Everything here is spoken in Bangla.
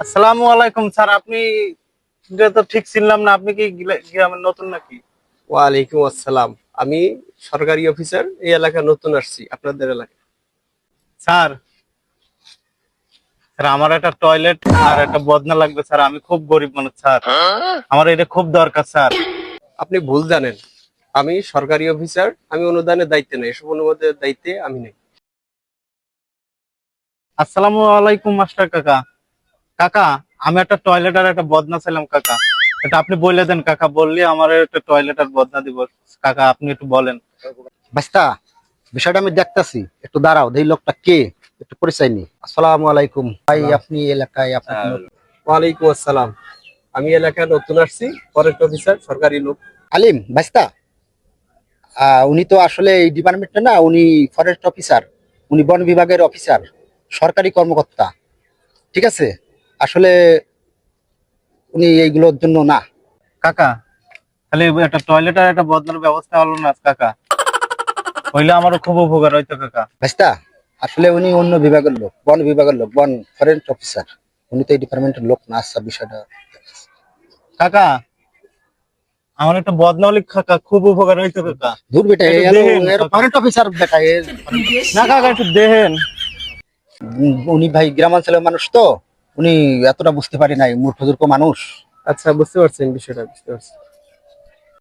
আসসালামু আলাইকুম স্যার। আপনি যে তো ঠিক চিনলাম না, আপনি কি গ্রামের নতুন নাকি? ওয়ালাইকুম আসসালাম। আমি সরকারি অফিসার, এই এলাকা নতুন আসছি আপনাদের এলাকায়। স্যার, স্যার আমার একটা টয়লেট আর একটা বদনা লাগবে স্যার। আমি খুব গরিব মানুষ স্যার, আমার এটা খুব দরকার স্যার। আপনি ভুল জানেন, আমি সরকারি অফিসার, আমি অনুদানের দায়িত্বে নেই, এসব অনুমোদনের দায়িত্বে আমি নেই। আসসালামু আলাইকুম মাস্টার কাকা। কাকা, আমি একটা টয়লেট আর একটা বদনা চাইলাম কাকা। এটা আপনি বলে দেন কাকা, বললে আমার একটা টয়লেট আর বদনা দিব। কাকা আপনি একটু বলেন। বাস্তা, বিষয়টা আমি দেখতাছি, একটু দাঁড়াও, এই লোকটা কে, একটু পরিচয় নি। আসসালামু আলাইকুম ভাই, আপনি এলাকায় ওয়ালাইকুম আসসালাম। আমি এলাকায় নতুন আসছি, ফরেস্ট অফিসার, সরকারি লোক। আলিম বাস্তা। উনি তো আসলে এই ডিপার্টমেন্টে না, উনি ফরেস্ট অফিসার, উনি বন বিভাগের অফিসার, সরকারি কর্মকর্তা। ঠিক আছে, আসলে উনি এইগুলোর জন্য না। কাকা, তাহলে একটা টয়লেট আর একটা বদনার ব্যবস্থা হলো না কাকা, হইলে আমারও খুব উপকার হইতো কাকা। বাস্তা, আসলে উনি অন্য বিভাগের লোক, বন বিভাগের লোক, বন ফরেস্ট অফিসার। উনি তো এই ডিপার্টমেন্টের লোক না। আচ্ছা, বিষয়টা কাকা, আমার একটা বদনা হলে কাকা খুব উপকার হইতো কাকা। দূর বেটা, একটু দেখেন কাকা। ফরেস্ট অফিসার বেটা না কাকা, একটু দেখেন। উনি ভাই গ্রামাঞ্চলের মানুষ তো, উনি এতটা বুঝতে পারি নাই, মূর্খ দুর্খ মানুষ। আচ্ছা, বুঝতে পারছেন বিষয়টা, বুঝতে পারছি।